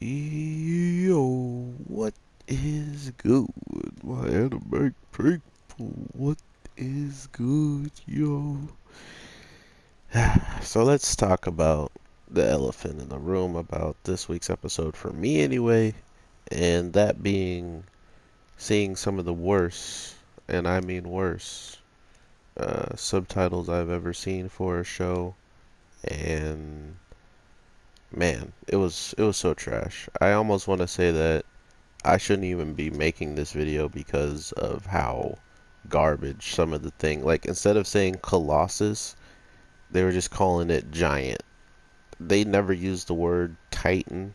Yo, what is good, my anime people? What is good, yo? So let's talk about the elephant in the room about this week's episode for me anyway, and that being seeing some of the worst, and I mean worse, subtitles I've ever seen for a show, and man, it was so trash. I almost want to say that I shouldn't even be making this video because of how garbage some of the thing. Like instead of saying Colossus, they were just calling it Giant. They never used the word Titan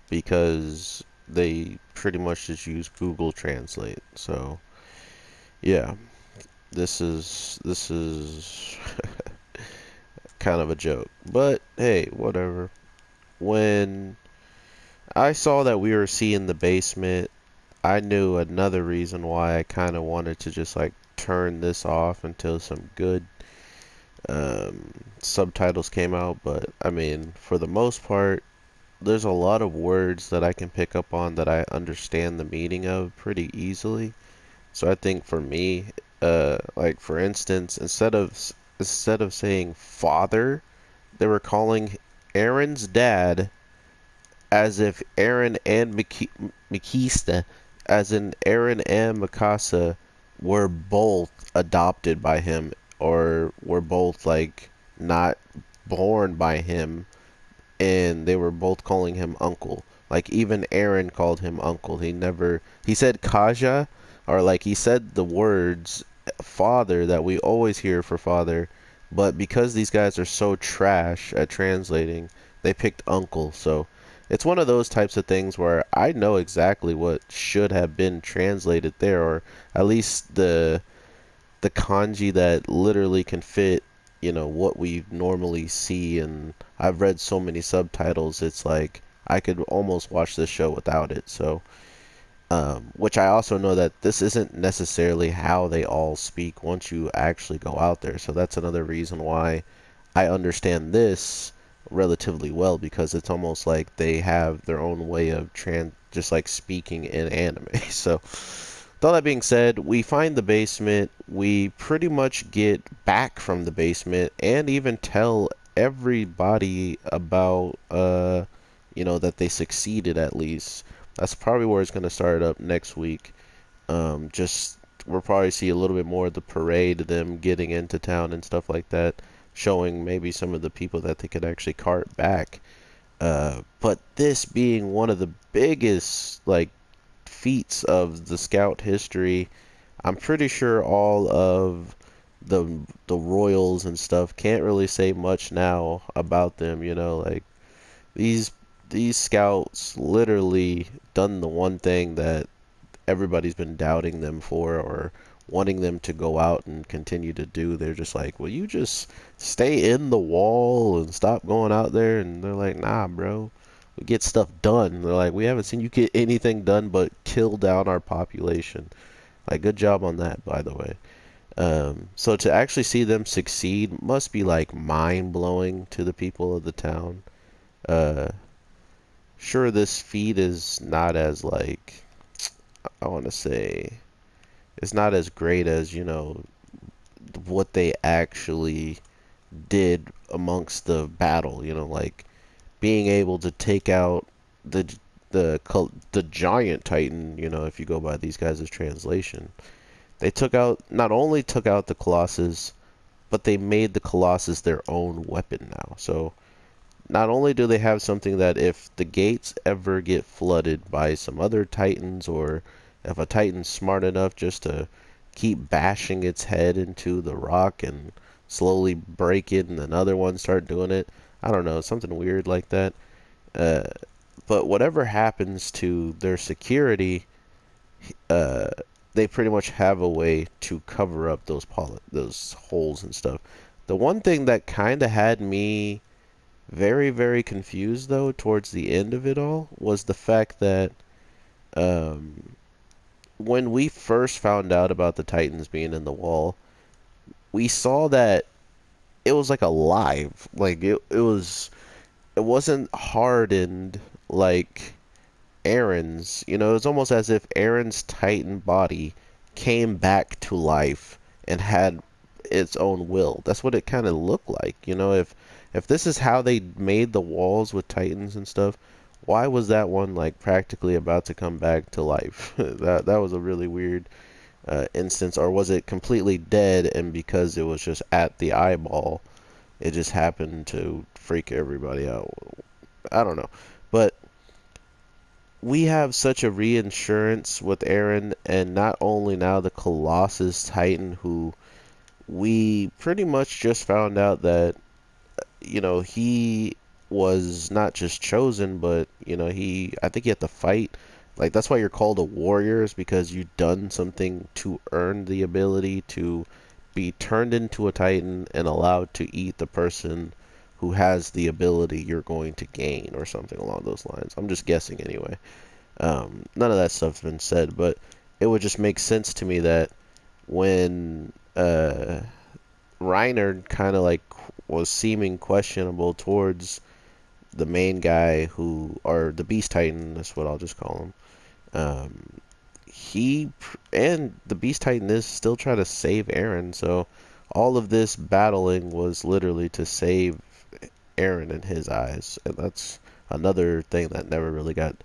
because they pretty much just use Google Translate. So yeah, this is kind of a joke. But hey, whatever. When I saw that we were seeing the basement, I knew another reason why I kind of wanted to just like turn this off until some good subtitles came out. But I mean, for the most part, there's a lot of words that I can pick up on that I understand the meaning of pretty easily. So I think for me, like for instance, instead of saying father, they were calling Aaron's dad as if Aaron and Mikista, as in Aaron and Mikasa, were both adopted by him or were both like not born by him, and they were both calling him uncle. Like even Aaron called him uncle. He said Kaja, or like he said the words father that we always hear for father, but because these guys are so trash at translating, they picked uncle. So it's one of those types of things where I know exactly what should have been translated there, or at least the kanji that literally can fit, what we normally see. And I've read so many subtitles, it's like I could almost watch this show without it. So, which I also know that this isn't necessarily how they all speak once you actually go out there. So that's another reason why I understand this relatively well, because it's almost like they have their own way of just like speaking in anime. So with all that being said, we find the basement. We pretty much get back from the basement and even tell everybody about, that they succeeded at least. That's probably where it's going to start up next week. Just we'll probably see a little bit more of the parade, them getting into town and stuff like that, showing maybe some of the people that they could actually cart back. But this being one of the biggest, like, feats of the scout history, I'm pretty sure all of the royals and stuff can't really say much now about them, like these these scouts literally done the one thing that everybody's been doubting them for, or wanting them to go out and continue to do. They're just like, "Will you just stay in the wall and stop going out there?" And they're like, "Nah, bro. We get stuff done." They're like, "We haven't seen you get anything done but kill down our population." Like, good job on that, by the way. So to actually see them succeed must be like mind blowing to the people of the town. Uh, sure, this feat is not as like, I want to say, it's not as great as, what they actually did amongst the battle, like being able to take out the the giant titan, if you go by these guys' translation. They not only took out the Colossus, but they made the Colossus their own weapon now. So not only do they have something that if the gates ever get flooded by some other titans, or if a titan's smart enough just to keep bashing its head into the rock and slowly break it, and another one start doing it, I don't know, something weird like that. Uh, but whatever happens to their security, uh, they pretty much have a way to cover up those holes and stuff. The one thing that kind of had me very, very confused, though, towards the end of it all, was the fact that um, when we first found out about the Titans being in the wall, we saw that it was like alive. Like it wasn't hardened like Aaron's, it's almost as if Aaron's Titan body came back to life and had its own will. That's what it kind of looked like. If this is how they made the walls with Titans and stuff, why was that one like practically about to come back to life? That was a really weird instance, or was it completely dead and because it was just at the eyeball, it just happened to freak everybody out? I don't know. But we have such a reinsurance with Aaron, and not only now the Colossus Titan, who we pretty much just found out that, he was not just chosen, but, I think he had to fight. Like, that's why you're called a warrior, is because you've done something to earn the ability to be turned into a Titan and allowed to eat the person who has the ability you're going to gain, or something along those lines. I'm just guessing anyway. None of that stuff's been said, but it would just make sense to me that when Reiner kind of like was seeming questionable towards the main guy or the Beast Titan, that's what I'll just call him. He and the Beast Titan is still trying to save Eren, so all of this battling was literally to save Eren in his eyes, and that's another thing that never really got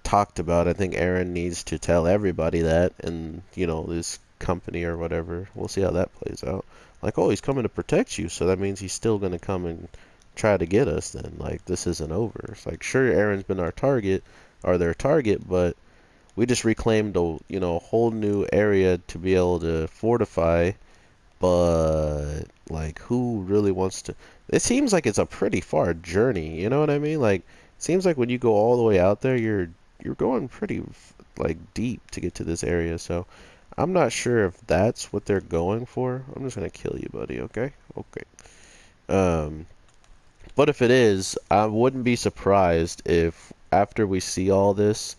talked about. I think Eren needs to tell everybody that, and this company or whatever. We'll see how that plays out. Like, oh, he's coming to protect you, so that means he's still gonna come and try to get us. Then, like, this isn't over. It's like, sure, Eren's been our target, or their target, but we just reclaimed a whole new area to be able to fortify. But like, who really wants to? It seems like it's a pretty far journey. You know what I mean? Like, it seems like when you go all the way out there, you're going pretty like deep to get to this area. So I'm not sure if that's what they're going for. I'm just gonna kill you, buddy. Okay? Okay. Um, but if it is, I wouldn't be surprised if after we see all this,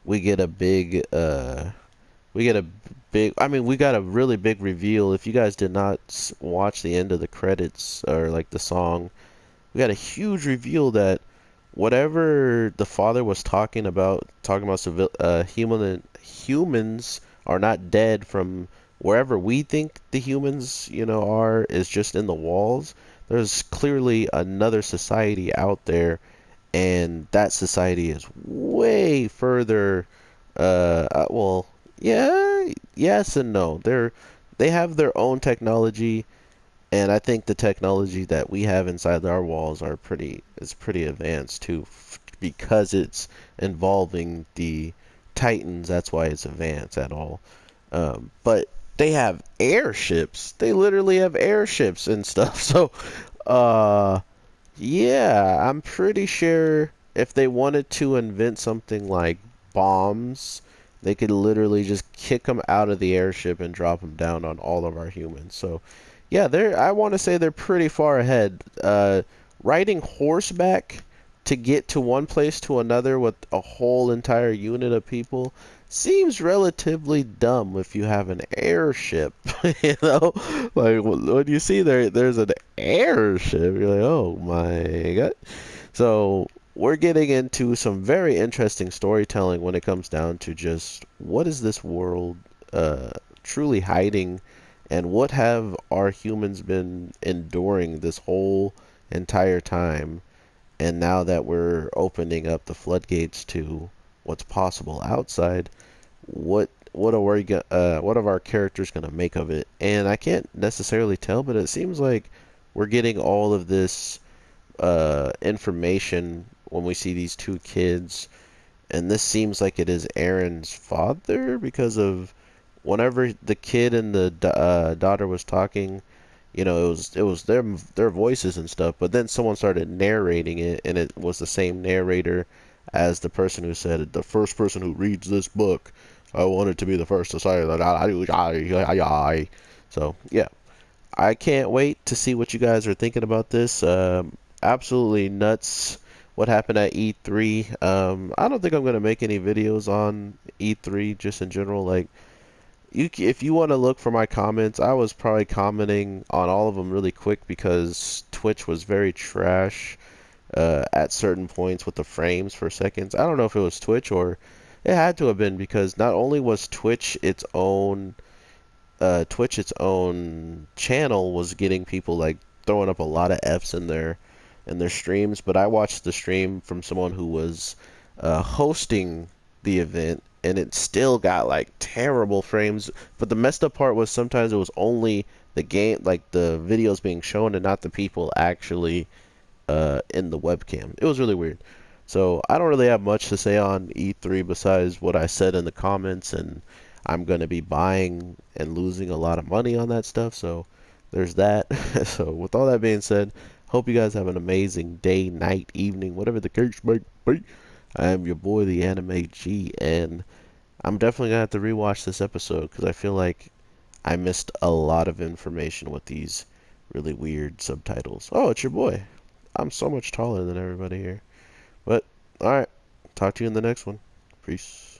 we get a big we get a I mean, we got a really big reveal. If you guys did not watch the end of the credits or like the song, we got a huge reveal that whatever the father was talking about humans are not dead from wherever we think the humans, are, is just in the walls. There's clearly another society out there, and that society is way further. Well, yeah, yes and no. They have their own technology, and I think the technology that we have inside our walls is pretty advanced too, because it's involving the Titans. That's why it's advanced at all. But they have airships. They literally have airships and stuff. So, uh, yeah, I'm pretty sure if they wanted to invent something like bombs, they could literally just kick them out of the airship and drop them down on all of our humans. So, yeah, I want to say they're pretty far ahead. Riding horseback to get to one place to another with a whole entire unit of people seems relatively dumb if you have an airship. you know, like when you see there's an airship, you're like, oh my god. So we're getting into some very interesting storytelling when it comes down to just what is this world truly hiding, and what have our humans been enduring this whole entire time. And now that we're opening up the floodgates to what's possible outside, what are our characters gonna make of it? And I can't necessarily tell, but it seems like we're getting all of this information when we see these two kids, and this seems like it is Aaron's father, because of whenever the kid and the daughter was talking, it was their voices and stuff, but then someone started narrating it, and it was the same narrator as the person who said, the first person who reads this book, I want it to be the first to say that. So yeah, I can't wait to see what you guys are thinking about this. Absolutely nuts what happened at E3. I don't think I'm gonna make any videos on E3 just in general. Like, if you want to look for my comments, I was probably commenting on all of them really quick because Twitch was very trash at certain points with the frames for seconds. I don't know if it was Twitch or it had to have been because not only was Twitch its own channel was getting people like throwing up a lot of Fs in their streams, but I watched the stream from someone who was hosting the event, and it still got like terrible frames. But the messed up part was sometimes it was only the game, like the videos being shown, and not the people actually in the webcam. It was really weird. So I don't really have much to say on E3 besides what I said in the comments, and I'm going to be buying and losing a lot of money on that stuff. So there's that. So with all that being said, hope you guys have an amazing day, night, evening, whatever the case might be. I am your boy, the Anime G, and I'm definitely gonna have to rewatch this episode because I feel like I missed a lot of information with these really weird subtitles. Oh, it's your boy. I'm so much taller than everybody here. But, alright. Talk to you in the next one. Peace.